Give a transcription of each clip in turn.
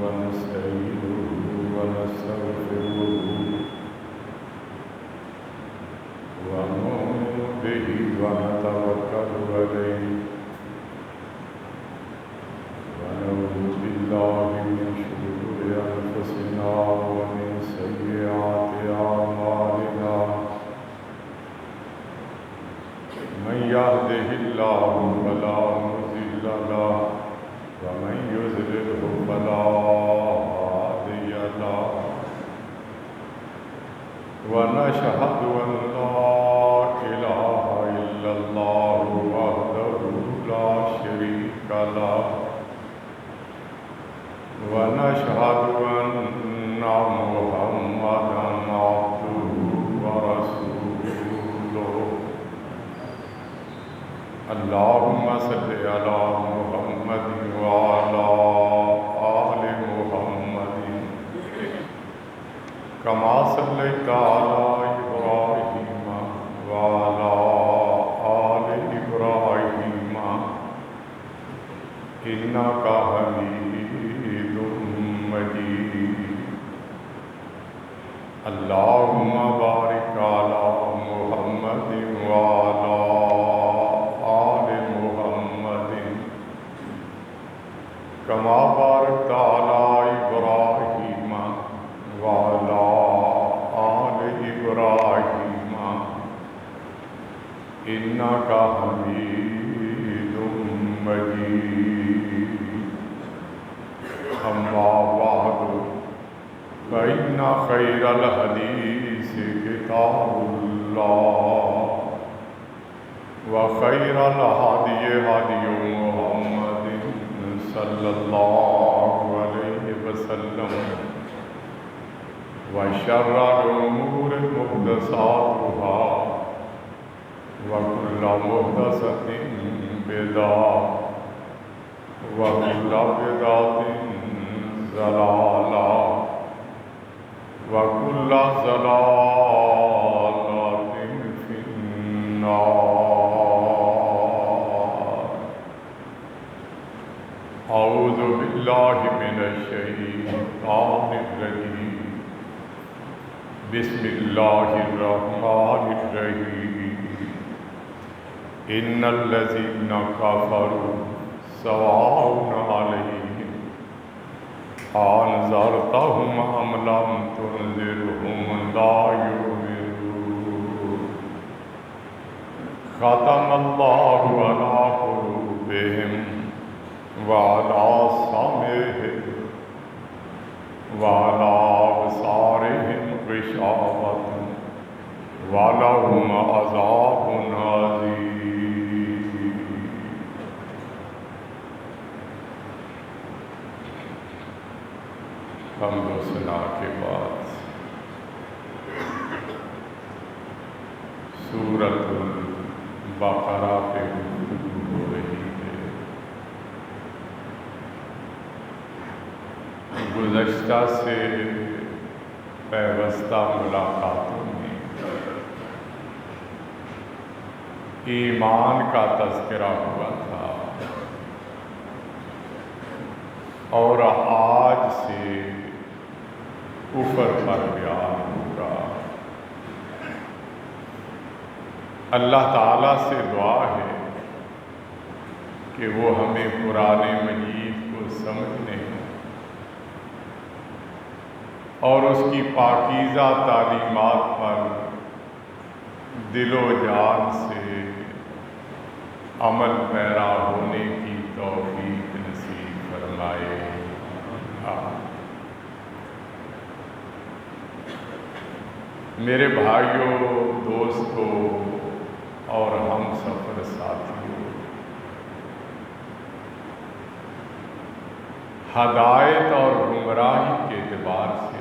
ونستعينه ونستغفره ونؤمن به ونتوكل عليه ونعوذ بالله من شرور أنفسنا ومن سيئات أعمالنا من يهده الله فلا مضل له ومن يضلله فلا هادي له ونشهد أن لا إله إلا الله وحده لا شريك له ونشهد أن محمدا عبده ورسوله اللهم صل على محمد وعلى آل محمد كما صليت على إبراهيم وعلى آل إبراهيم إنك حميد مجيد اللهم بارك على محمد وعلى آل محمد كما باركت على إبراهيم وعلى آل إبراهيم إنك حميد مجيد أما بعد فإن خير الحديث كتاب الله وخير الهدي هدي محمد صلى الله عليه وسلم وشر الأمور محدثاتها وكل محدثة بدعة وكل بدعة ضلالة وكل ضلالة في النار. أعوذ بالله من الشيطان الرجيم. بسم الله الرحمن الرحيم. إن الذين كفروا سواء عليهم أنذرتهم أم لم تنذرهم لا يؤمنون. ختم الله على قلوبهم وعلى سمعهم وعلى أبصارهم غشاوة وَلَهُمْ عَذَابٌ عَظِيمٌ. حمد و ثنا کے بعد سورۃ البقرہ پہ گفتگو ہو رہی ہے. گزشتہ سے پیوستہ ملاقاتوں میں ایمان کا تذکرہ ہوا تھا اور آج سے کفر پر بیان ہوگا. اللہ تعالیٰ سے دعا ہے کہ وہ ہمیں قرآن مجید کو سمجھنے اور اس کی پاکیزہ تعلیمات پر دل و جان سے عمل پیرا ہونے کی توفیق نصیب فرمائے. میرے بھائیوں، دوستوں اور ہم سفر ساتھیوں، ہدایت اور گمراہی کے اعتبار سے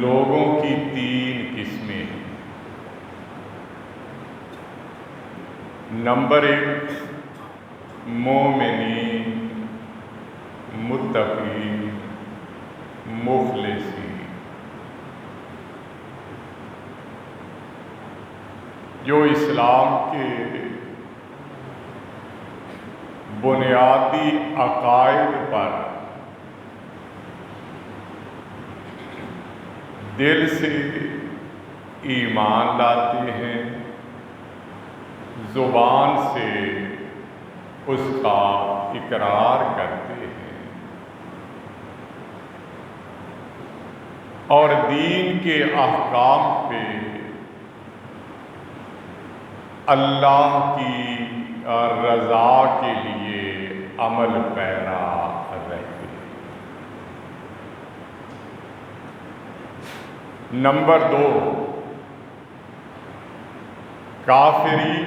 لوگوں کی 3 قسمیں ہیں. نمبر 1 مومنین، متقین، مخلصین. جو اسلام کے بنیادی عقائد پر دل سے ایمان لاتے ہیں، زبان سے اس کا اقرار کرتے ہیں، اور دین کے احکام پہ اللہ کی رضا کے لیے عمل پیرا رہتے ہیں۔ نمبر 2، کافرین،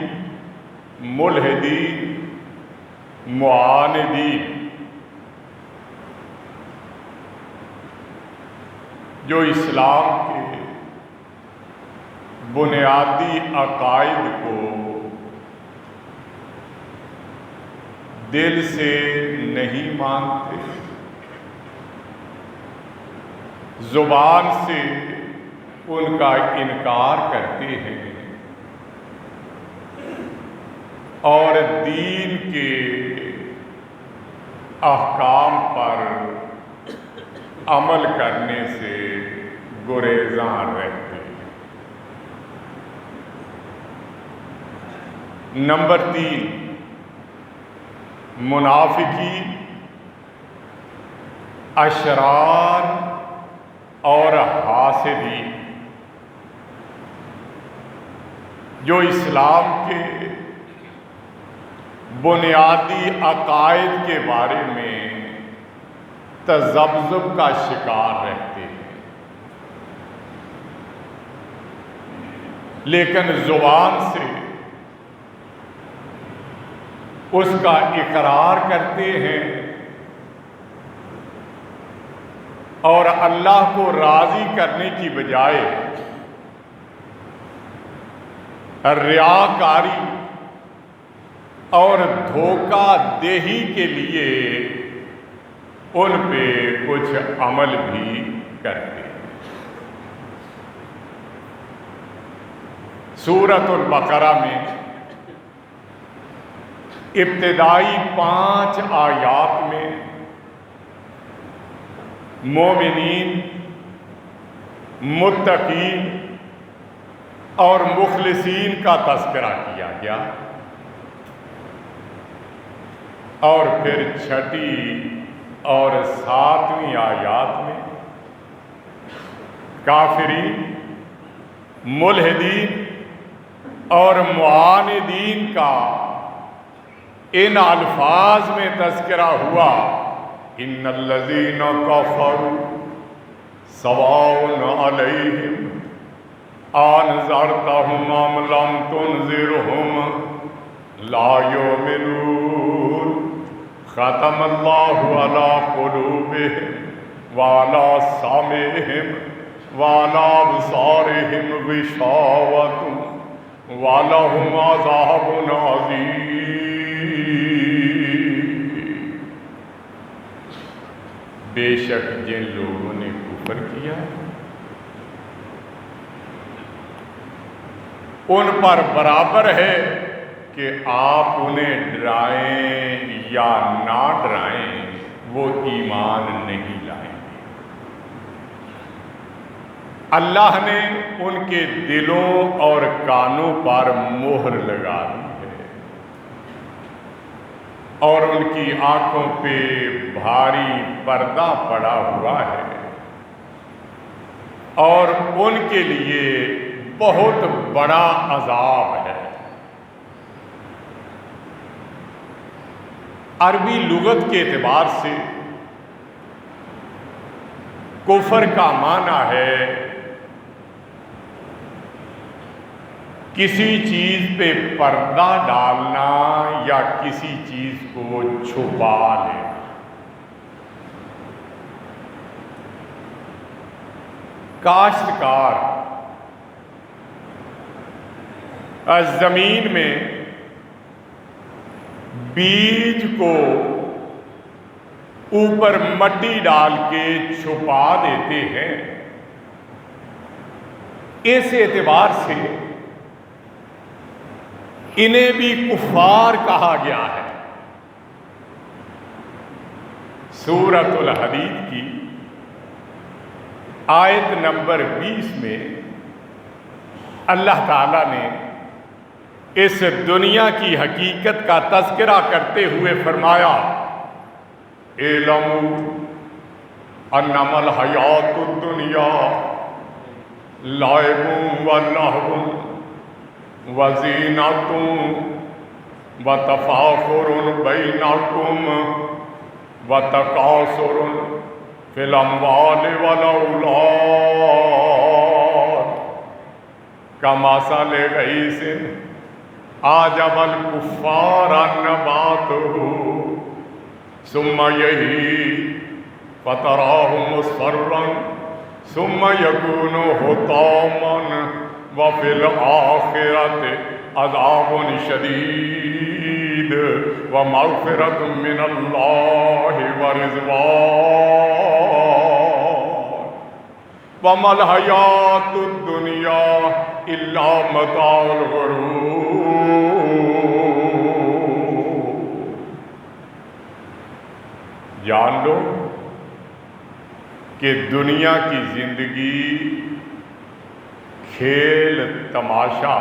ملحدین، معاندین، جو اسلام کے بنیادی عقائد کو دل سے نہیں مانتے، زبان سے ان کا انکار کرتے ہیں، اور دین کے احکام پر عمل کرنے سے گریزاں رہتے ہیں۔ نمبر 3، منافقین، اشرار اور حاسدین، جو اسلام کے بنیادی عقائد کے بارے میں تذبذب کا شکار رہتے ہیں، لیکن زبان سے اس کا اقرار کرتے ہیں، اور اللہ کو راضی کرنے کی بجائے ریاکاری اور دھوکہ دہی کے لیے ان پہ کچھ عمل بھی کرتے ہیں۔ سورۃ البقرہ میں ابتدائی 5 آیات میں مومنین، متقین اور مخلصین کا تذکرہ کیا گیا، اور پھر 6 اور 7 آیات میں کافرین، ملحدین اور معاندین کا ان الفاظ میں تذکرہ ہوا، ان الذین کفروا سواء علیہم انذرتہم ام لم تنذرہم لا یؤمنون ختم اللہ علی قلوبہم وعلی سمعہم وعلی ابصارہم غشاوۃ وَلَهُمْ عَذَابٌ عَظِيمٌ۔ بے شک جن لوگوں نے کفر کیا ان پر برابر ہے کہ آپ انہیں ڈرائیں یا نہ ڈرائیں، وہ ایمان نہیں لائیں گے۔ اللہ نے ان کے دلوں اور کانوں پر مہر لگا دی ہے، اور ان کی آنکھوں پہ بھاری پردہ پڑا ہوا ہے، اور ان کے لیے بہت بڑا عذاب ہے۔ عربی لغت کے اعتبار سے کفر کا معنی ہے کسی چیز پہ پردہ ڈالنا یا کسی چیز کو چھپا لینا۔ کاشتکار زمین میں بیج کو اوپر مٹی ڈال کے چھپا دیتے ہیں، اس اعتبار سے انہیں بھی کفار کہا گیا ہے، سورۃ الحدید کی آیت نمبر 20 میں اللہ تعالیٰ نے اس دنیا کی حقیقت کا تذکرہ کرتے ہوئے فرمایا اعلموا انما الحیات الدنیا لعب و لہو وزینۃ وتفاخر بینکم وتکاثر فی الاموال والاولاد کمثل غیث اعجب الکفار نباتہ ثم یہیج فتراہ مصفرا ثم یکون حطاما وفی الآخرۃ عذاب شدید ومغفرۃ من اللہ ورضوان وما الحیات الدنیا الا متاع الغرور۔ جان لو کہ دنیا کی زندگی کھیل تماشا،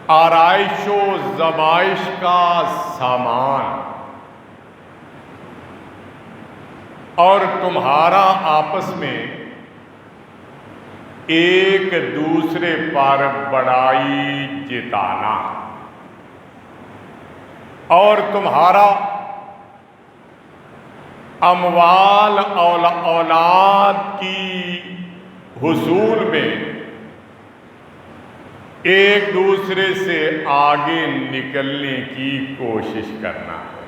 آرائش و زبائش کا سامان، اور تمہارا آپس میں ایک دوسرے پر بڑائی جتانا، اور تمہارا اموال اولاد کی حصول میں ایک دوسرے سے آگے نکلنے کی کوشش کرنا ہے۔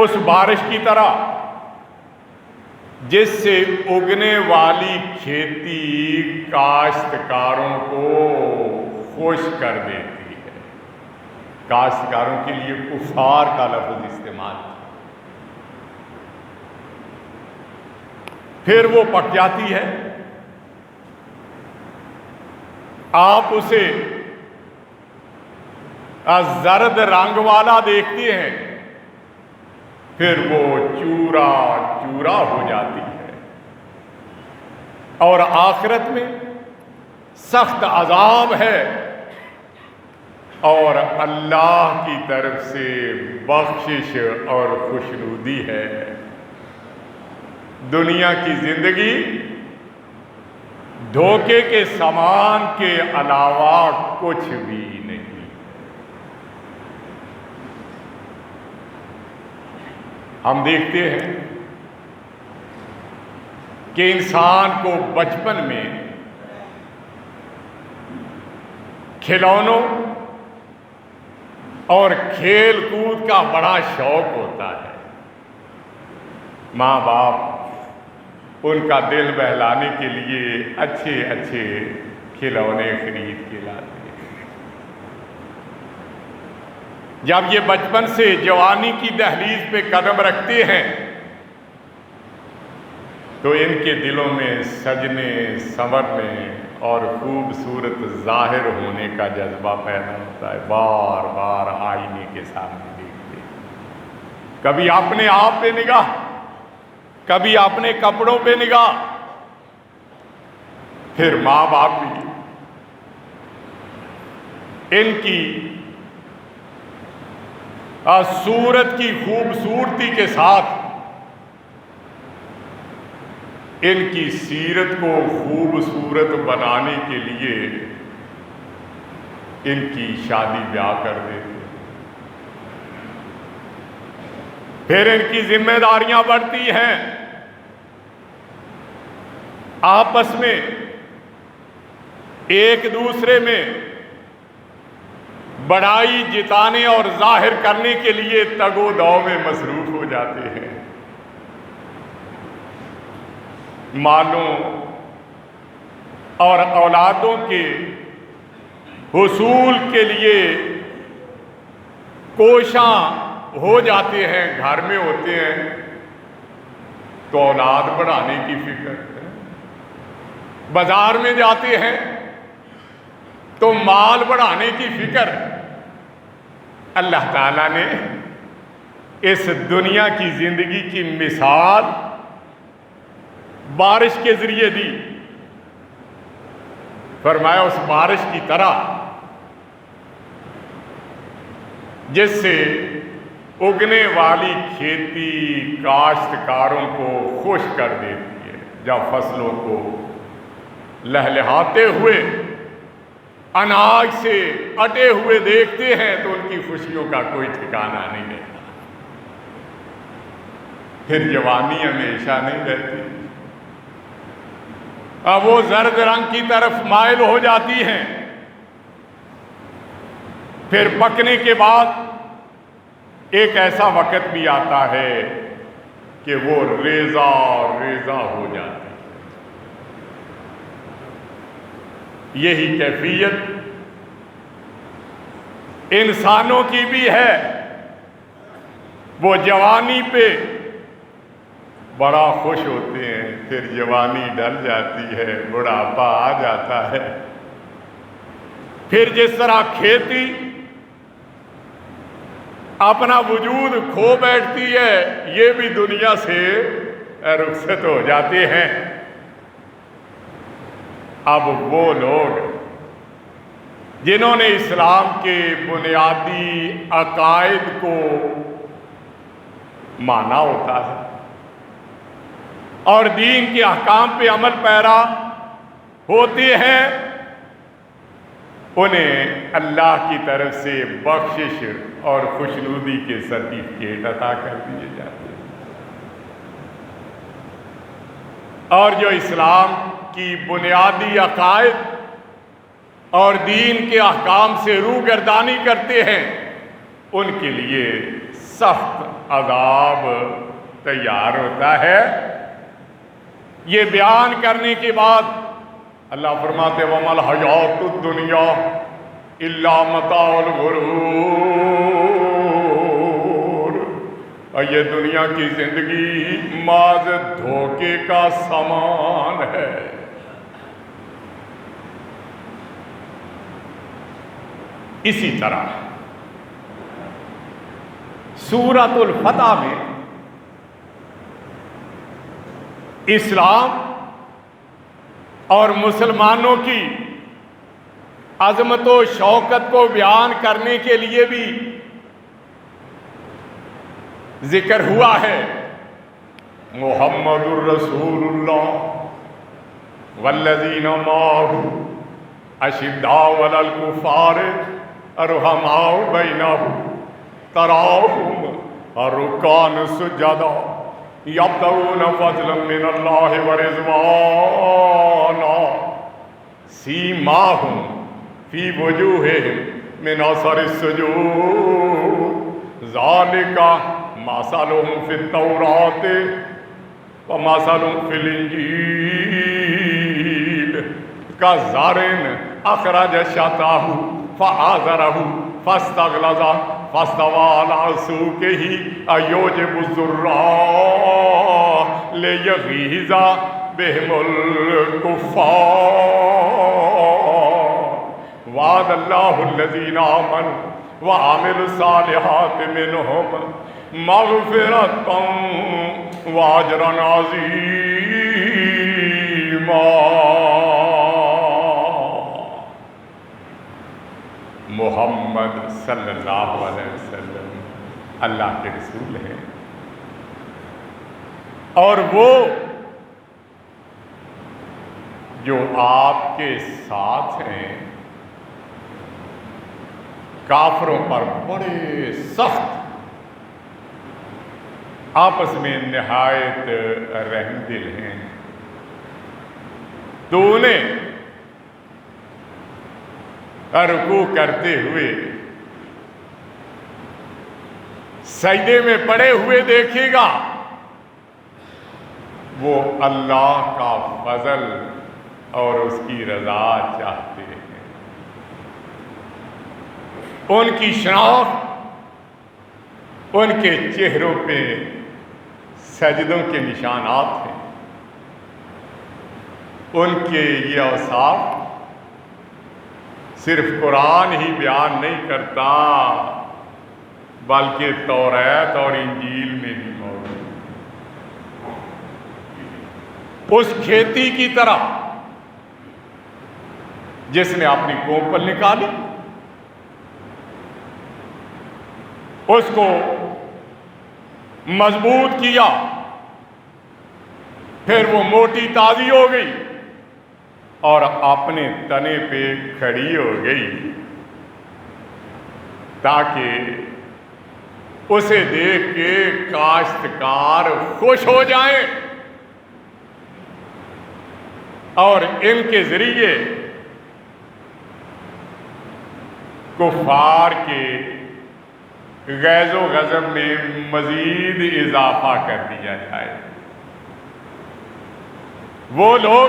اس بارش کی طرح جس سے اگنے والی کھیتی کاشتکاروں کو خوش کر دیتی ہے۔ کاشتکاروں کے لیے کفار کا لفظ استعمال، پھر وہ پک جاتی ہے، آپ اسے زرد رنگ والا دیکھتے ہیں، پھر وہ چورا چورا ہو جاتی ہے، اور آخرت میں سخت عذاب ہے، اور اللہ کی طرف سے بخشش اور خوشنودی ہے۔ دنیا کی زندگی دھوکے کے سامان کے علاوہ کچھ بھی نہیں۔ ہم دیکھتے ہیں کہ انسان کو بچپن میں کھلونوں اور کھیل کود کا بڑا شوق ہوتا ہے۔ ماں باپ ان کا دل بہلانے کے لیے اچھے اچھے کھلونے خرید کے لاتے ہیں۔ جب یہ بچپن سے جوانی کی دہلیز پہ قدم رکھتے ہیں تو ان کے دلوں میں سجنے سنورنے اور خوبصورت ظاہر ہونے کا جذبہ پیدا ہوتا ہے۔ بار بار آئینے کے سامنے دیکھتے ہیں، کبھی اپنے آپ پہ نگاہ، کبھی اپنے کپڑوں پہ نگاہ، پھر ماں باپ بھی ان کی صورت کی خوبصورتی کے ساتھ ان کی سیرت کو خوبصورت بنانے کے لیے ان کی شادی بیاہ کر دیتے، پھر ان کی ذمہ داریاں بڑھتی ہیں، آپس میں ایک دوسرے میں بڑائی جتانے اور ظاہر کرنے کے لیے تگ و دو میں مصروف ہو جاتے ہیں۔ مالوں اور اولادوں کے حصول کے لیے کوشاں ہو جاتے ہیں، گھر میں ہوتے ہیں تو اولاد بڑھانے کی فکر ہے، بازار میں جاتے ہیں تو مال بڑھانے کی فکر ہے، اللہ تعالیٰ نے اس دنیا کی زندگی کی مثال بارش کے ذریعے دی. فرمایا اس بارش کی طرح جس سے اگنے والی کھیتی کاشتکاروں کو خوش کر دیتی ہے. جب فصلوں کو لہلہاتے ہوئے اناج سے اٹے ہوئے دیکھتے ہیں تو ان کی خوشیوں کا کوئی ٹھکانہ نہیں رہتا. پھر جوانی ہمیشہ نہیں رہتی، اب وہ زرد رنگ کی طرف مائل ہو جاتی ہیں. پھر پکنے کے بعد ایک ایسا وقت بھی آتا ہے کہ وہ ریزہ ریزہ ہو جاتی ہے. یہی کیفیت انسانوں کی بھی ہے. وہ جوانی پہ بڑا خوش ہوتے ہیں، پھر جوانی ڈل جاتی ہے، بڑھاپا آ جاتا ہے. پھر جس طرح کھیتی اپنا وجود کھو بیٹھتی ہے، یہ بھی دنیا سے رخصت ہو جاتے ہیں. اب وہ لوگ جنہوں نے اسلام کے بنیادی عقائد کو مانا ہوتا ہے اور دین کے احکام پہ عمل پیرا ہوتے ہیں، انہیں اللہ کی طرف سے بخشش اور خوشنودی کے سرٹیفکیٹ عطا کر دیے جاتے ہیں. اور جو اسلام کی بنیادی عقائد اور دین کے احکام سے روگردانی کرتے ہیں، ان کے لیے سخت عذاب تیار ہوتا ہے. یہ بیان کرنے کے بعد اللہ فرماتے وَمَا الْحَيَاةُ الدُّنْيَا إِلَّا مَتَاعُ الْغُرُورِ. اور یہ دنیا کی زندگی محض دھوکے کا سامان ہے. اسی طرح سورۃ الفتح میں اسلام اور مسلمانوں کی عظمت و شوکت کو بیان کرنے کے لیے بھی ذکر ہوا ہے. محمد الرسول اللہ والذین معہ اشداء علی الکفار رحماء بینہم تراہم رکعا سجدا یبتغون فضلا من اللہ ورضوانا سیماہم فی وجوہہم من اثر السجود ذالک مثلہم فی التوراۃ ومثلہم فی الانجیل کزرع اخرج شطأہ فآزرہ فاستغلظ فاستوى على سوقه يعجب الزراع ليغيظ بهم الكفار. وعد الله الذين آمنوا وعملوا الصالحات منهم مغفرة وأجرا عظيما. محمد صلی اللہ علیہ وسلم اللہ کے رسول ہیں، اور وہ جو آپ کے ساتھ ہیں کافروں پر بڑے سخت، آپس میں نہایت رحم دل ہیں. تو انہیں رکوع کرتے ہوئے سجدے میں پڑے ہوئے دیکھے گا. وہ اللہ کا فضل اور اس کی رضا چاہتے ہیں. ان کی شناخت ان کے چہروں پہ سجدوں کے نشانات ہیں. ان کے یہ اوصاف صرف قرآن ہی بیان نہیں کرتا بلکہ توریت اور انجیل میں بھی موجود۔ اس کھیتی کی طرح جس نے اپنی کوپل نکالی، اس کو مضبوط کیا، پھر وہ موٹی تازی ہو گئی اور اپنے تنے پہ کھڑی ہو گئی، تاکہ اسے دیکھ کے کاشتکار خوش ہو جائیں اور ان کے ذریعے کفار کے غیظ و غضب میں مزید اضافہ کر دیا جائے۔ وہ لوگ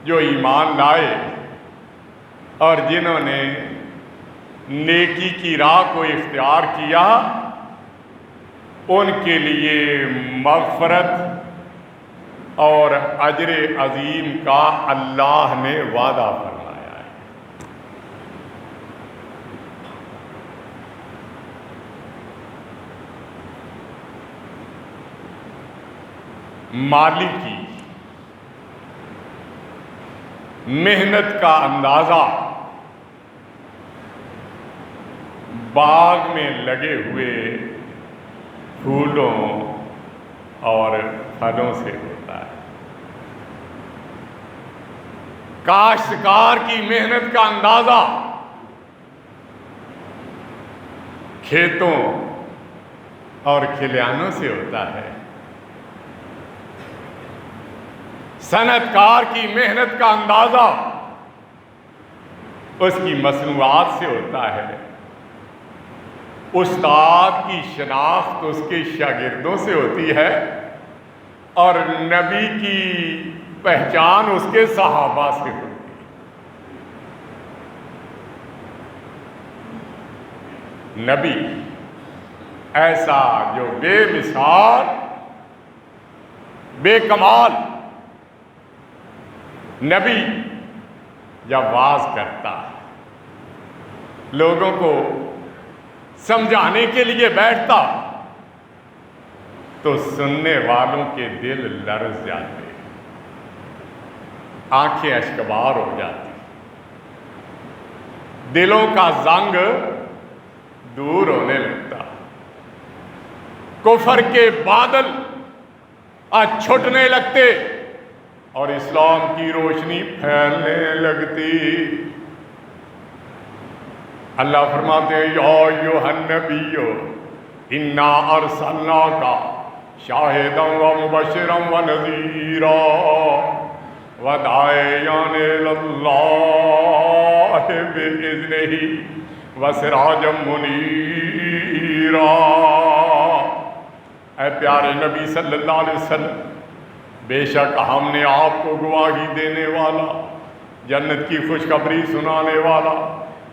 جو ایمان لائے اور جنہوں نے نیکی کی راہ کو اختیار کیا، ان کے لیے مغفرت اور اجر عظیم کا اللہ نے وعدہ فرمایا ہے۔ مالی کی محنت کا اندازہ باغ میں لگے ہوئے پھولوں اور پھلوں سے ہوتا ہے۔ کاشتکار کی محنت کا اندازہ کھیتوں اور کھلیانوں سے ہوتا ہے۔ صنعت کار کی محنت کا اندازہ اس کی مصنوعات سے ہوتا ہے۔ استاد کی شناخت اس کے شاگردوں سے ہوتی ہے اور نبی کی پہچان اس کے صحابہ سے ہوتی ہے۔ نبی ایسا جو بے مثال، بے کمال نبی جب واز کرتا ہے، لوگوں کو سمجھانے کے لیے بیٹھتا، تو سننے والوں کے دل لرز جاتے، آنکھیں اشکبار ہو جاتی، دلوں کا زنگ دور ہونے لگتا، کفر کے بادل چھٹنے لگتے اور اسلام کی روشنی پھیلنے لگتی۔ اللہ فرماتے ہیں یا ایھا النبی انا ارسلناک شاہدا ومبشرا ونذیرا وداعیا الی اللہ باذنہ وسراجا منیرا۔ اے پیارے نبی صلی اللہ علیہ وسلم، بے شک ہم نے آپ کو گواہی دینے والا، جنت کی خوشخبری سنانے والا،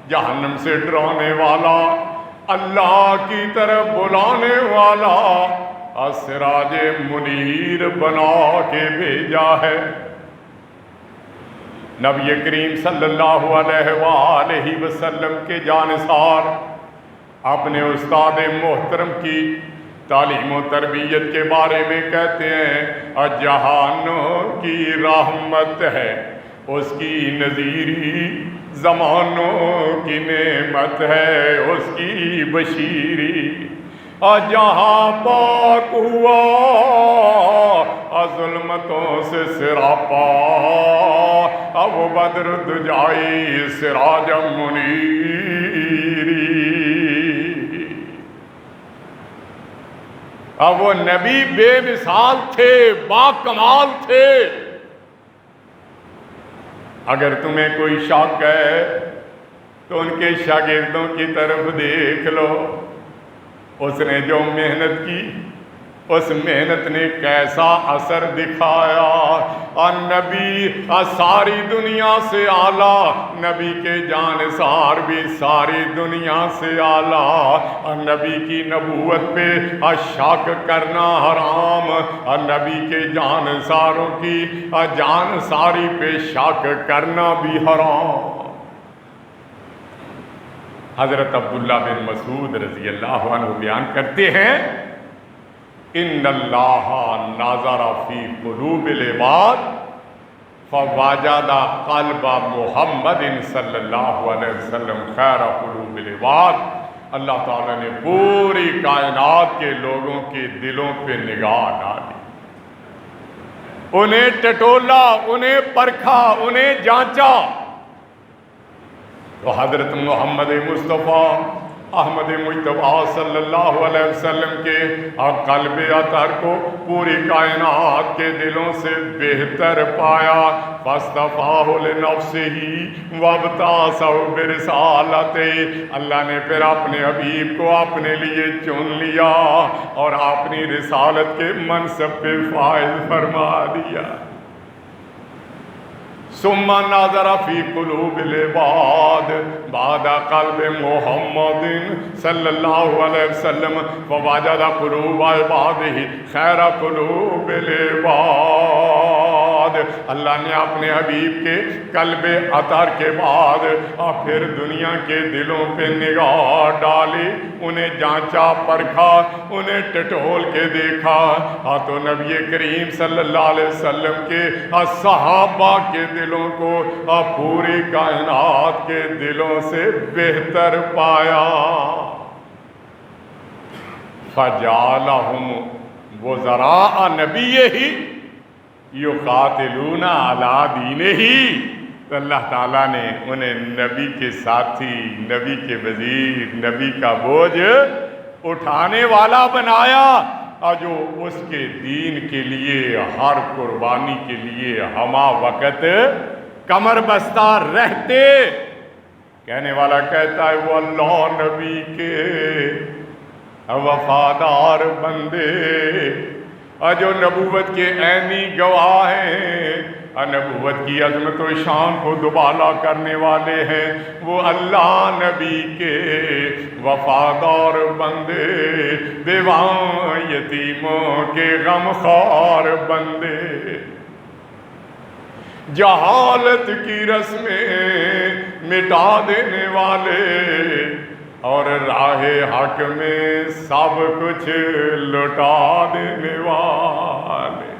جہنم سے ڈرانے والا، اللہ کی طرف بلانے والا اور سراج منیر بنا کے بھیجا ہے۔ نبی کریم صلی اللہ علیہ وآلہ وسلم کے جانثار اپنے استاد محترم کی تعلیم و تربیت کے بارے میں کہتے ہیں جہانوں کی رحمت ہے اس کی نذیری، زمانوں کی نعمت ہے اس کی بشیری، جہاں پاک ہوا ظلمتوں سے سراپا، اب بدر دجائی سراج منیری۔ اب وہ نبی بے مثال تھے، با کمال تھے۔ اگر تمہیں کوئی شک ہے تو ان کے شاگردوں کی طرف دیکھ لو، اس نے جو محنت کی اس محنت نے کیسا اثر دکھایا۔ اور نبی ساری دنیا سے اعلیٰ، نبی کے جانثار بھی ساری دنیا سے اعلیٰ، اور نبی کی نبوت پہ شک کرنا حرام، اور نبی کے جانثاروں کی جانثاری پہ شک کرنا بھی حرام۔ حضرت عبداللہ بن مسعود رضی اللہ عنہ بیان کرتے ہیں ان اللہ ناظر فی قلوب العباد فوجد قلب محمد صلی اللہ علیہ وسلم خیر قلوب العباد. اللہ تعالیٰ نے پوری کائنات کے لوگوں کے دلوں پہ نگاہ ڈالی، انہیں ٹٹولا، انہیں پرکھا، انہیں جانچا، تو حضرت محمد مصطفیٰ احمد مجتبیٰ صلی اللہ علیہ وسلم کے قلب اطہر کو پوری کائنات کے دلوں سے بہتر پایا. فاصطفاہ لنفسہ وابتعثہ برسالتہ، اللہ نے پھر اپنے حبیب کو اپنے لیے چن لیا اور اپنی رسالت کے منصب پہ فائز فرما دیا. ثم نظر فی قلوب العباد بعد قلب محمد صلی اللہ علیہ وسلم فوجد قلوب عباده خیر قلوب العباد. اللہ نے اپنے حبیب کے قلب اطہر کے بعد اور پھر دنیا کے دلوں پہ نگاہ ڈالی، انہیں جانچا پرکھا، انہیں ٹٹول کے دیکھا. تو نبی کریم صلی اللہ علیہ وسلم کے صحابہ کے دلوں کو پوری کائنات کے دلوں سے بہتر پایا. فجعلہم وزراء نبیہ یقاتلون علی دینہ، تو اللہ تعالیٰ نے انہیں نبی کے ساتھی، نبی کے وزیر، نبی کا بوجھ اٹھانے والا بنایا، اور جو اس کے دین کے لیے ہر قربانی کے لیے ہمہ وقت کمر بستہ رہتے. کہنے والا کہتا ہے وہ اللہ نبی کے وفادار بندے اور جو نبوت کے عینی گواہ ہیں اور نبوت کی عظمت و شان کو دوبالا کرنے والے ہیں، وہ اللہ نبی کے وفادار بندے، بیواں یتیموں کے غمخوار بندے، جہالت کی رسمیں مٹا دینے والے اور راہ حق میں سب کچھ لٹا دینے والے.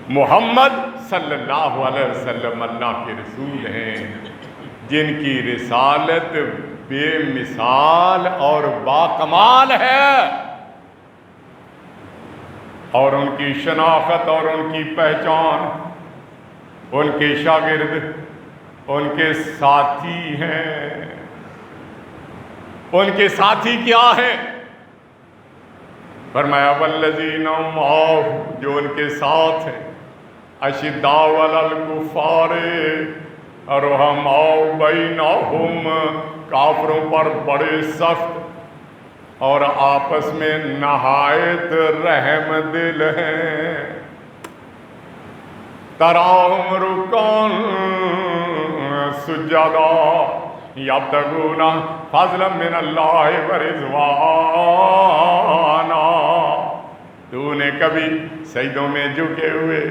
محمد صلی اللہ علیہ وسلم اللہ کے رسول ہیں جن کی رسالت بے مثال اور باکمال ہے، اور ان کی شناخت اور ان کی پہچان ان کے شاگرد، ان کے ساتھی ہیں. ان کے ساتھی کیا ہیں؟ فرمایا والذین معہ، جو ان کے ساتھ ہیں، اشداء علی الکفار رحماء بینہم، کافروں پر بڑے سخت اور آپس میں نہایت رحم دل ہیں. تراہم رکعا سجدا یبتغون فضلا من اللہ ورضوانا. تو نے کبھی سجدوں میں جھکے ہوئے،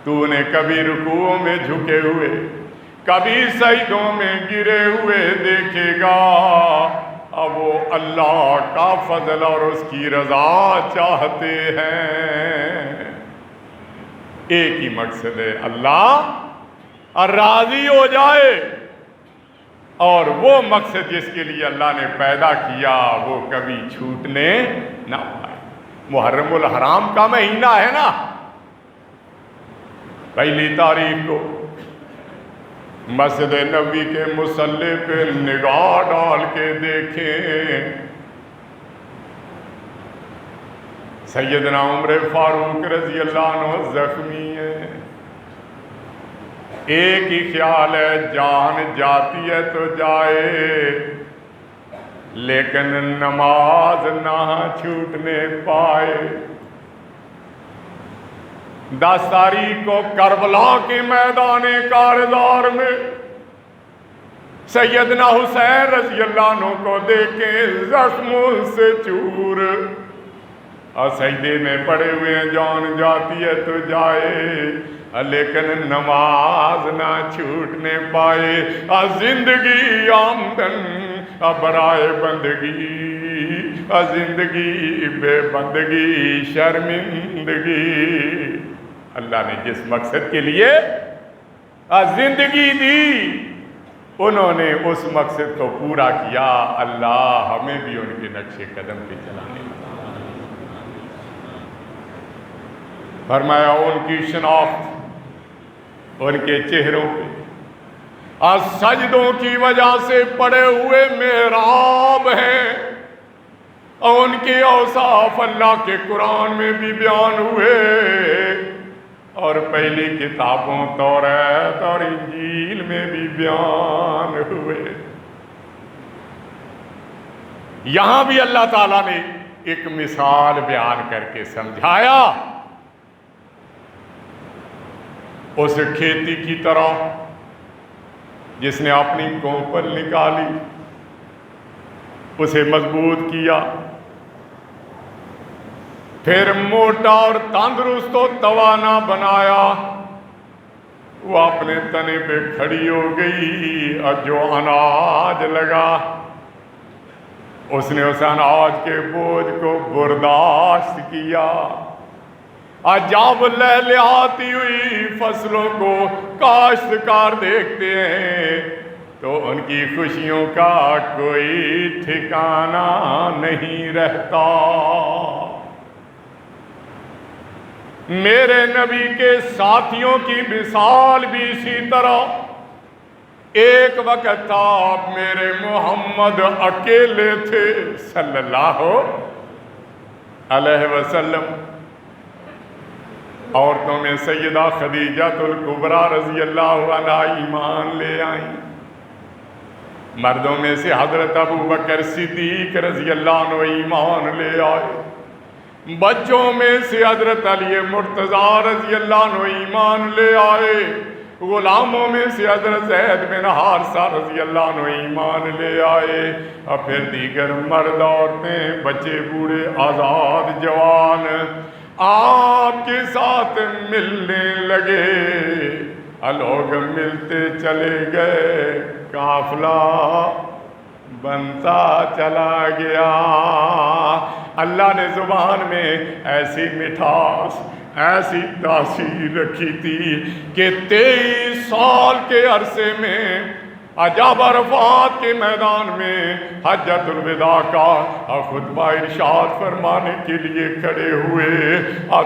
تو نے کبھی رکوعوں میں جھکے ہوئے، کبھی سجدوں میں گرے ہوئے دیکھے گا، اب وہ اللہ کا فضل اور اس کی رضا چاہتے ہیں. ایک ہی مقصد ہے، اللہ راضی ہو جائے، اور وہ مقصد جس کے لیے اللہ نے پیدا کیا وہ کبھی چھوٹنے نہ پائے. محرم الحرام کا مہینہ ہے نا، پہلی تاریخ کو مسجد نبوی کے مصلی پہ نگاہ ڈال کے دیکھیں، سیدنا عمر فاروق رضی اللہ عنہ زخمی ہیں. ایک ہی خیال ہے، جان جاتی ہے تو جائے، لیکن نماز نہ چھوٹنے پائے. 10 تاریخ کو کربلا کے میدان کارزار میں سیدنا حسین رضی اللہ عنہ کو دیکھیں زخموں سے چور اور سجدے میں پڑے ہوئے ہیں، جان جاتی ہے تو جائے. لیکن نماز نہ چھوٹنے پائے، زندگی آمدن برائے بندگی، زندگی بے بندگی شرمندگی۔ اللہ نے جس مقصد کے لیے زندگی دی انہوں نے اس مقصد کو پورا کیا۔ اللہ ہمیں بھی ان کے نقش قدم پہ چلانے لگا۔ فرمایا ان کی شناخت ان کے چہروں پہ سجدوں کی وجہ سے پڑے ہوئے محراب ہیں، اور ان کے اوصاف اللہ کے قرآن میں بھی بیان ہوئے اور پہلی کتابوں توریت اور انجیل میں بھی بیان ہوئے۔ یہاں بھی اللہ تعالیٰ نے ایک مثال بیان کر کے سمجھایا، اس کھیتی کی طرح جس نے اپنی کوپل نکالی، اسے مضبوط کیا، پھر موٹا اور تندرست و توانا بنایا، وہ اپنے تنے پہ کھڑی ہو گئی، اور جو اناج لگا اس نے اس اناج کے بوجھ کو برداشت کیا۔ جب لہلہاتی ہوئی فصلوں کو کاشتکار دیکھتے ہیں تو ان کی خوشیوں کا کوئی ٹھکانہ نہیں رہتا۔ میرے نبی کے ساتھیوں کی مثال بھی اسی طرح۔ ایک وقت تھا میرے محمد اکیلے تھے صلی اللہ علیہ وسلم، عورتوں میں سیدہ خدیجہ الکبریٰ رضی اللہ عنہا ایمان لے آئیں، مردوں میں سے حضرت ابوبکر صدیق رضی اللہ عنہ ایمان لے آئے، بچوں میں سے حضرت علی مرتضیٰ رضی اللہ عنہ ایمان لے آئے، غلاموں میں سے حضرت زید بن حارثہ رضی اللہ عنہ ایمان لے آئے، اور پھر دیگر مرد عورتیں بچے بوڑھے آزاد جوان آپ کے ساتھ ملنے لگے۔ لوگ ملتے چلے گئے، قافلہ بنتا چلا گیا۔ اللہ نے زبان میں ایسی مٹھاس، ایسی تاثیر رکھی تھی کہ 23 سال کے عرصے میں جب عرفات کے میدان میں حجۃ الوداع کا خطبہ ارشاد فرمانے کے لیے کھڑے ہوئے،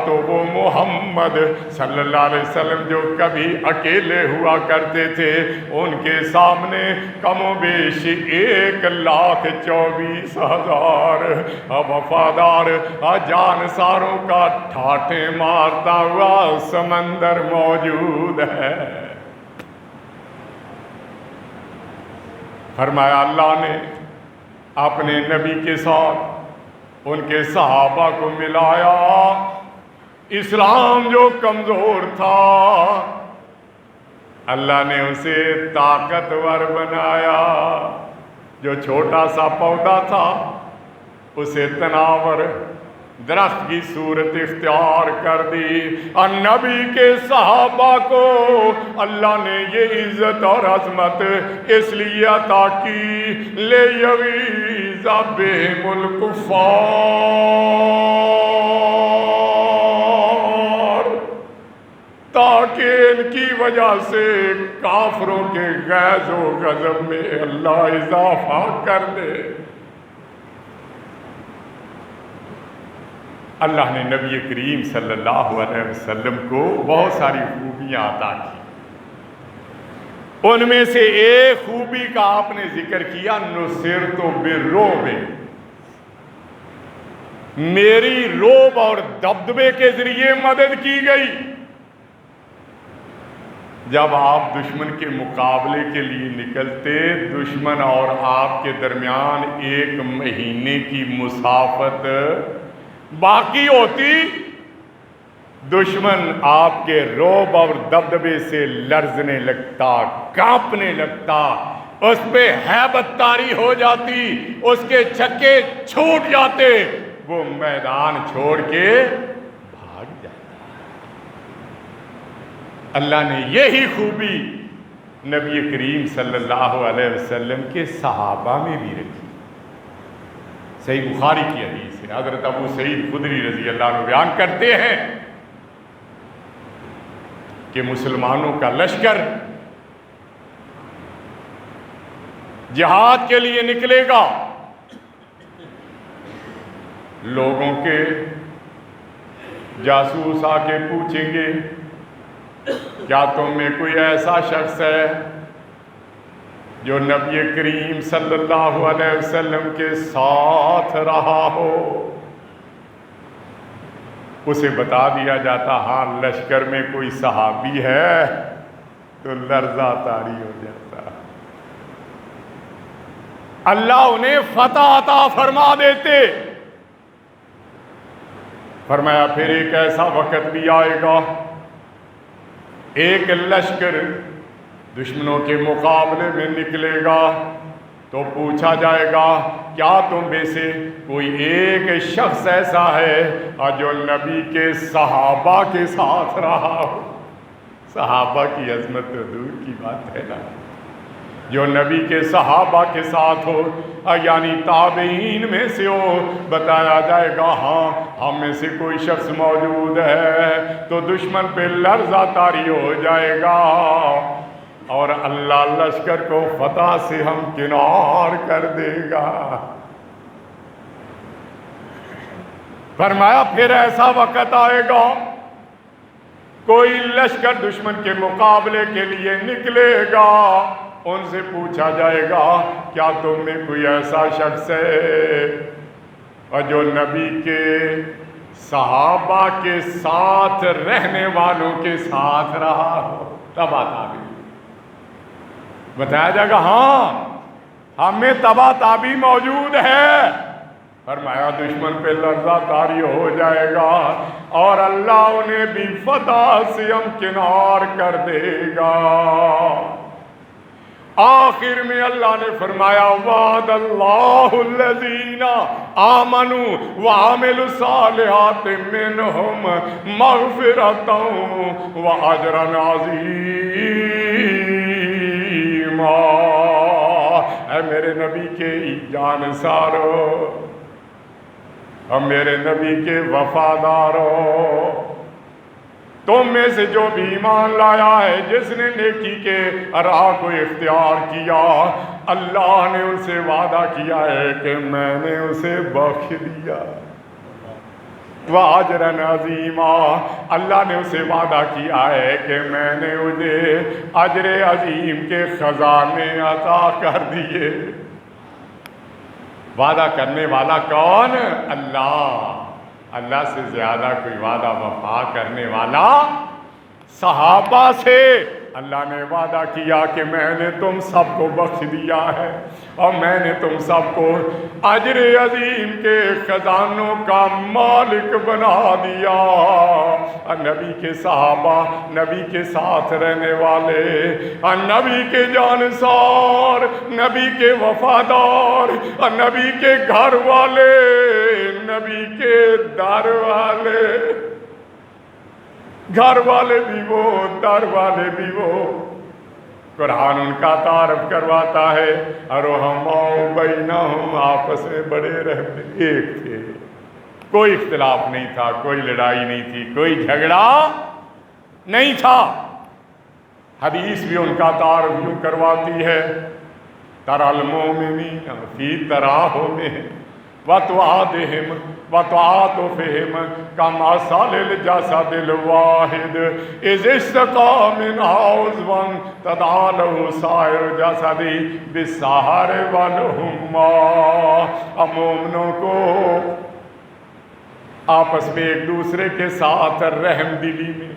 تو وہ محمد صلی اللہ علیہ وسلم جو کبھی اکیلے ہوا کرتے تھے، ان کے سامنے کم و بیش 1,24,000 وفادار جانساروں کا ٹھاٹھیں مارتا ہوا سمندر موجود ہے۔ فرمایا اللہ نے اپنے نبی کے ساتھ ان کے صحابہ کو ملایا۔ اسلام جو کمزور تھا اللہ نے اسے طاقتور بنایا، جو چھوٹا سا پودا تھا اسے تناور درخت کی صورت اختیار کر دی، اور نبی کے صحابہ کو اللہ نے یہ عزت اور عظمت اس لیے عطا کی لِيَغِيظَ بِهِمُ الْكُفَّارَ، تاکہ ان کی وجہ سے کافروں کے غیظ و غضب میں اللہ اضافہ کر دے۔ اللہ نے نبی کریم صلی اللہ علیہ وسلم کو بہت ساری خوبیاں عطا کی، ان میں سے ایک خوبی کا آپ نے ذکر کیا، نصرت بالرعب، میری رعب اور دبدبے کے ذریعے مدد کی گئی۔ جب آپ دشمن کے مقابلے کے لیے نکلتے، دشمن اور آپ کے درمیان 1 مہینے کی مسافت باقی ہوتی، دشمن آپ کے رعب اور دبدبے سے لرزنے لگتا، کانپنے لگتا، اس پہ ہیبت طاری ہو جاتی، اس کے چھکے چھوٹ جاتے، وہ میدان چھوڑ کے بھاگ جاتا۔ اللہ نے یہی خوبی نبی کریم صلی اللہ علیہ وسلم کے صحابہ میں بھی رکھی۔ صحیح بخاری کی حدیث ہے، حضرت ابو سعید خدری رضی اللہ عنہ بیان کرتے ہیں کہ مسلمانوں کا لشکر جہاد کے لیے نکلے گا، لوگوں کے جاسوس آ کے پوچھیں گے کیا تم میں کوئی ایسا شخص ہے جو نبی کریم صلی اللہ علیہ وسلم کے ساتھ رہا ہو؟ اسے بتا دیا جاتا ہاں لشکر میں کوئی صحابی ہے، تو لرزہ طاری ہو جاتا، اللہ انہیں فتح عطا فرما دیتے۔ فرمایا پھر ایک ایسا وقت بھی آئے گا، ایک لشکر دشمنوں کے مقابلے میں نکلے گا تو پوچھا جائے گا کیا تم میں سے کوئی ایک شخص ایسا ہے جو نبی کے صحابہ کے ساتھ رہا ہو؟ صحابہ کی عظمت تو دور کی بات ہے نا، جو نبی کے صحابہ کے ساتھ ہو، یعنی تابعین میں سے ہو، بتایا جائے گا ہاں ہم میں سے کوئی شخص موجود ہے، تو دشمن پہ لرزہ طاری ہو جائے گا اور اللہ لشکر کو فتح سے ہم کنار کر دے گا۔ فرمایا پھر ایسا وقت آئے گا کوئی لشکر دشمن کے مقابلے کے لیے نکلے گا، ان سے پوچھا جائے گا کیا تم میں کوئی ایسا شخص ہے اور جو نبی کے صحابہ کے ساتھ رہنے والوں کے ساتھ رہا ہو؟ تبا تابی بتایا جائے گا ہاں ہم میں تبا تابی موجود ہے۔ فرمایا دشمن پہ لرزہ طاری ہو جائے گا اور اللہ انہیں بھی فتح سے ہمکنار کر دے گا۔ آخر میں اللہ نے فرمایا وعد اللہ الذین آمنوا وعملوا الصالحات منہم مغفرۃ واجرا عظیما۔ اے میرے نبی کے جانسارو اور میرے نبی کے وفادارو، تم میں سے جو بھی ایمان لایا ہے، جس نے نیکی کے راہ کو اختیار کیا، اللہ نے ان سے وعدہ کیا ہے کہ میں نے اسے بخش دیا۔ وَأَجْرًا عَظِيمًا، اللہ نے اسے وعدہ کیا ہے کہ میں نے اسے اجر عظیم کے خزانے عطا کر دیے۔ وعدہ کرنے والا کون؟ اللہ۔ اللہ سے زیادہ کوئی وعدہ وفا کرنے والا صحابہ سے اللہ نے وعدہ کیا کہ میں نے تم سب کو بخش دیا ہے اور میں نے تم سب کو اجر عظیم کے خزانوں کا مالک بنا دیا۔ اور نبی کے صحابہ، نبی کے ساتھ رہنے والے، اور نبی کے جانسار، نبی کے وفادار، اور نبی کے گھر والے، نبی کے در والے، گھر والے بھی وہ، در والے بھی وہ۔ قرآن ان کا تعارف کرواتا ہے ارحماء بینہم، آپس میں بڑے رہتے ایک تھے، کوئی اختلاف نہیں تھا، کوئی لڑائی نہیں تھی، کوئی جھگڑا نہیں تھا۔ حدیث بھی ان کا تعارف یوں کرواتی ہے تری المؤمنین فی تراحمہم وتوادہم وتعاطفہم کمثل الجسد الواحد اذ اشتکا منہ عضو تداعی لہ سائر الجسد بالسہر والحمى۔ اب مومنوں کو آپس میں ایک دوسرے کے ساتھ رحم دلی میں،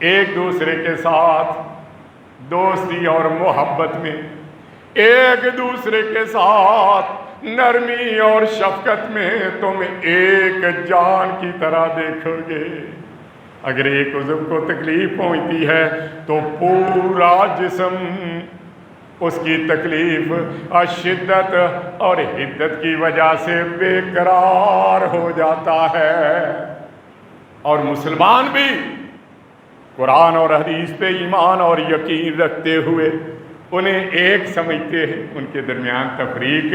ایک دوسرے کے ساتھ دوستی اور محبت میں، ایک دوسرے کے ساتھ نرمی اور شفقت میں تم ایک جان کی طرح دیکھو گے۔ اگر ایک عضو کو تکلیف پہنچتی ہے تو پورا جسم اس کی تکلیف اور شدت اور حدت کی وجہ سے بے قرار ہو جاتا ہے۔ اور مسلمان بھی قرآن اور حدیث پہ ایمان اور یقین رکھتے ہوئے انہیں ایک سمجھتے ہیں، ان کے درمیان تفریق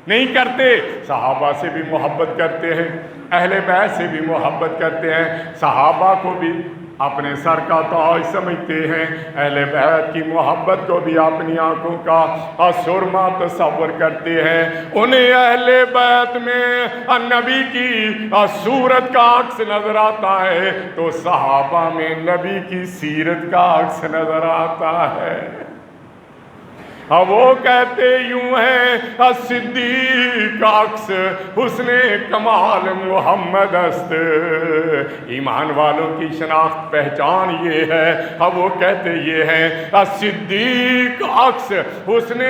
نہیں کرتے۔ صحابہ سے بھی محبت کرتے ہیں، اہل بیت سے بھی محبت کرتے ہیں، صحابہ کو بھی اپنے سر کا تاج سمجھتے ہیں، اہل بیت کی محبت کو بھی اپنی آنکھوں کا سرما تصور کرتے ہیں۔ انہیں اہل بیت میں نبی کی صورت کا عکس نظر آتا ہے تو صحابہ میں نبی کی سیرت کا عکس نظر آتا ہے۔ وہ کہتے یوں ہیں صدیق عکس حسن کمال محمد است، ایمان والوں کی شناخت پہچان یہ ہے۔ وہ کہتے یہ ہیں صدیق عکس حسن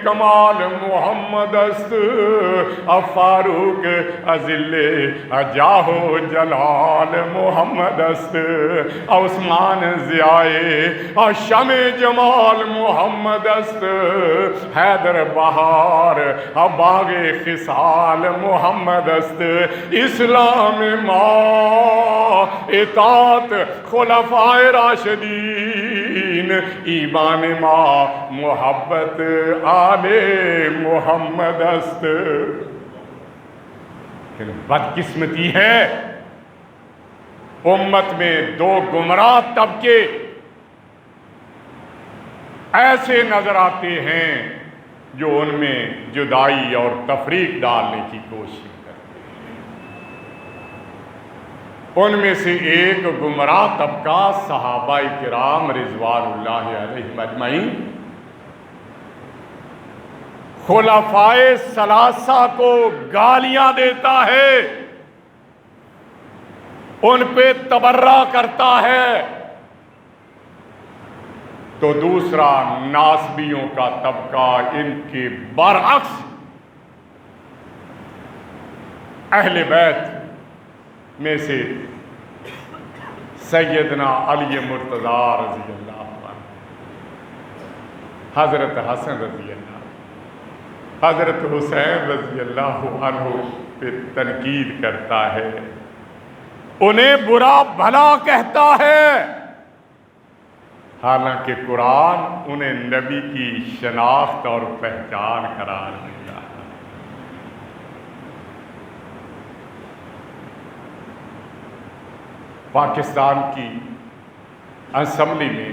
کمال محمد است، فاروق ذل جاہ و جلال محمد است، عثمان ضیاء شمع جمال محمد است، حیدر بہار باغ خصال محمد است، اسلام ما اطاعت خلفائے راشدین، ایمان ما محبت آل محمد است۔ بدقسمتی ہے امت میں دو گمراہ طبقے ایسے نظر آتے ہیں جو ان میں جدائی اور تفریق ڈالنے کی کوشش کرتے ہیں۔ ان میں سے ایک گمراہ طبقہ صحابہ کرام رضوان اللہ علیہم اجمعین خلفائے ثلاثہ کو گالیاں دیتا ہے، ان پہ تبرہ کرتا ہے، تو دوسرا ناسبیوں کا طبقہ ان کے برعکس اہل بیت میں سے سیدنا علی مرتضیٰ رضی اللہ عنہ، حضرت حسن رضی اللہ، حضرت حسین رضی اللہ عنہ پہ تنقید کرتا ہے، انہیں برا بھلا کہتا ہے، حالانکہ قرآن انہیں نبی کی شناخت اور پہچان قرار دیتا ہے۔ پاکستان کی اسمبلی میں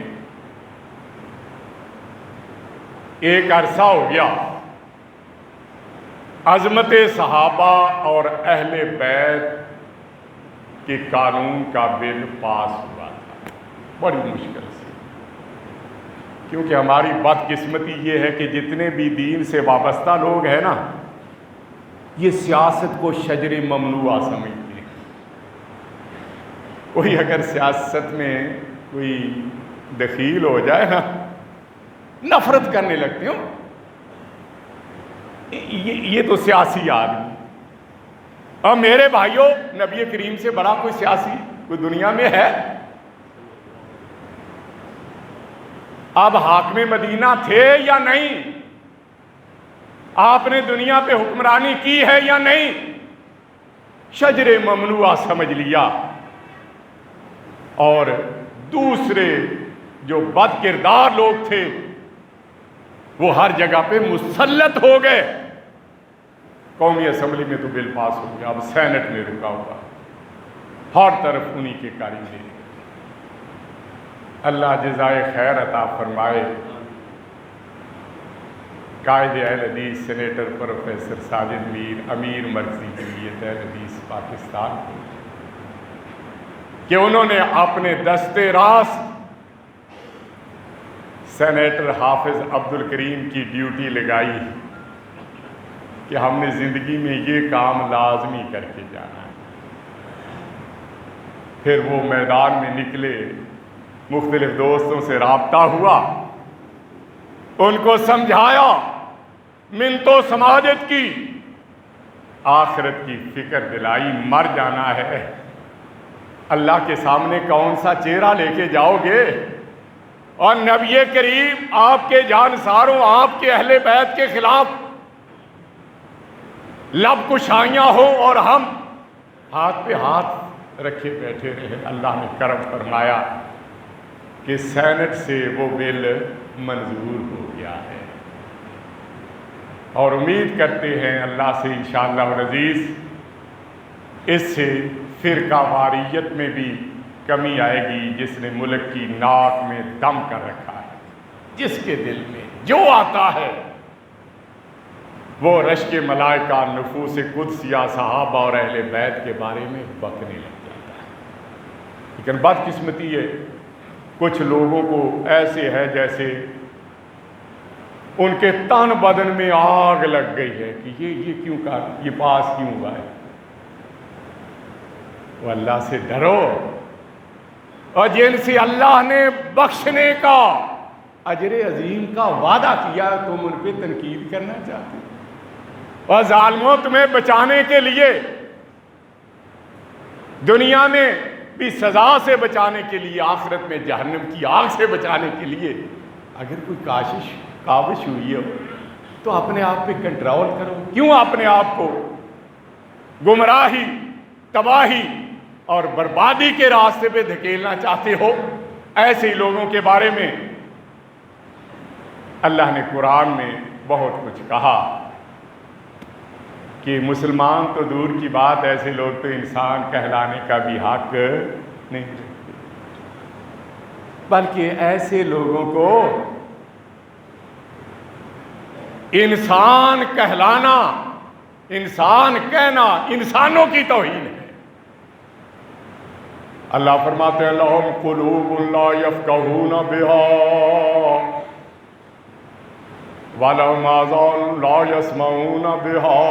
ایک عرصہ ہو گیا عظمت صحابہ اور اہل بیت کے قانون کا بل پاس ہوا تھا، بڑی مشکل سے، کیونکہ ہماری بدقسمتی یہ ہے کہ جتنے بھی دین سے وابستہ لوگ ہیں نا، یہ سیاست کو شجر ممنوعہ سمجھتے ہیں۔ کوئی اگر سیاست میں کوئی دخیل ہو جائے نا، نفرت کرنے لگتے ہو، یہ تو سیاسی آدمی۔ اور میرے بھائیوں، نبی کریم سے بڑا کوئی سیاسی کوئی دنیا میں ہے؟ اب حاکم مدینہ تھے یا نہیں؟ آپ نے دنیا پہ حکمرانی کی ہے یا نہیں؟ شجر ممنوعہ سمجھ لیا، اور دوسرے جو بد کردار لوگ تھے وہ ہر جگہ پہ مسلط ہو گئے۔ قومی اسمبلی میں تو بل پاس ہو گیا، اب سینٹ میں رکا ہوا، ہر طرف انہی کے کاریگر۔ اللہ جزائے خیر عطا فرمائے قائد اہل حدیث سینیٹر پروفیسر ساجد میر، امیر مرکزی جمعیت اہل حدیث پاکستان، کہ انہوں نے اپنے دستے راست سینیٹر حافظ عبد الکریم کی ڈیوٹی لگائی کہ ہم نے زندگی میں یہ کام لازمی کر کے جانا ہے۔ پھر وہ میدان میں نکلے، مختلف دوستوں سے رابطہ ہوا، ان کو سمجھایا، منت و سماجت کی، آخرت کی فکر دلائی، مر جانا ہے، اللہ کے سامنے کون سا چہرہ لے کے جاؤ گے؟ اور نبی کریم آپ کے جانساروں، آپ کے اہل بیت کے خلاف لب کشائیاں ہوں اور ہم ہاتھ پہ ہاتھ رکھے بیٹھے رہے، اللہ نے کرم فرمایا کہ سینٹ سے وہ بل منظور ہو گیا ہے، اور امید کرتے ہیں اللہ سے انشاءاللہ العزیز اس سے فرقہ واریت میں بھی کمی آئے گی، جس نے ملک کی ناک میں دم کر رکھا ہے، جس کے دل میں جو آتا ہے وہ رشک ملائکہ، نفوس قدسیہ، صحابہ اور اہل بیت کے بارے میں بکنے لگ جاتا ہے۔ لیکن بدقسمتی ہے، کچھ لوگوں کو ایسے ہے جیسے ان کے تن بدن میں آگ لگ گئی ہے کہ یہ کیوں کہا، یہ پاس کیوں ہوا ہے۔ وہ اللہ سے ڈرو، اور جن سے اللہ نے بخشنے کا اجر عظیم کا وعدہ کیا تم ان پہ تنقید کرنا چاہتے ہو۔ اور ظالموں، تمہیں بچانے کے لیے، دنیا میں بھی سزا سے بچانے کے لیے، آخرت میں جہنم کی آگ سے بچانے کے لیے اگر کوئی کاوش ہوئی ہو تو اپنے آپ پہ کنٹرول کرو۔ کیوں اپنے آپ کو گمراہی، تباہی اور بربادی کے راستے پہ دھکیلنا چاہتے ہو؟ ایسے لوگوں کے بارے میں اللہ نے قرآن میں بہت کچھ کہا کہ مسلمان تو دور کی بات، ایسے لوگ تو انسان کہلانے کا بھی حق نہیں رکھتے، بلکہ ایسے لوگوں کو انسان کہلانا، انسان کہنا انسانوں کی توہین ہے۔ اللہ فرماتے ہیں لَهُمْ قُلُوبٌ لَا يَفْقَهُونَ بِهَا وَلَهُمْ آذَانٌ لَا يَسْمَعُونَ بِهَا،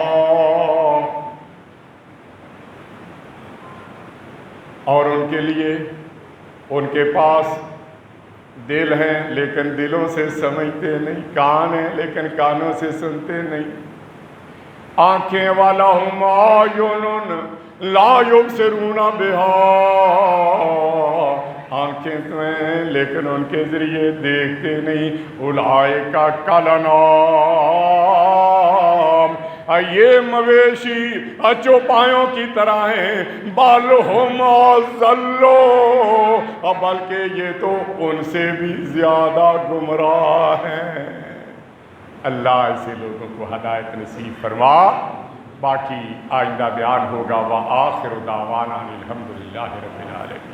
اور ان کے لیے، ان کے پاس دل ہیں لیکن دلوں سے سمجھتے نہیں، کان ہیں لیکن کانوں سے سنتے نہیں، آنکھیں وَلَهُمْ أَعْيُنٌ لَا يُبْصِرُونَ بِهَا، آنکھیں تو ہیں لیکن ان کے ذریعے دیکھتے نہیں، اولئک کالانعام، یہ مویشی چوپایوں کی طرح ہیں، بل ہم اضل، بلکہ یہ تو ان سے بھی زیادہ گمراہ ہیں۔ اللہ ایسے لوگوں کو ہدایت نصیب فرما۔ باقی آئندہ بیان ہوگا۔ وآخر دعوانا الحمدللہ رب العالمین۔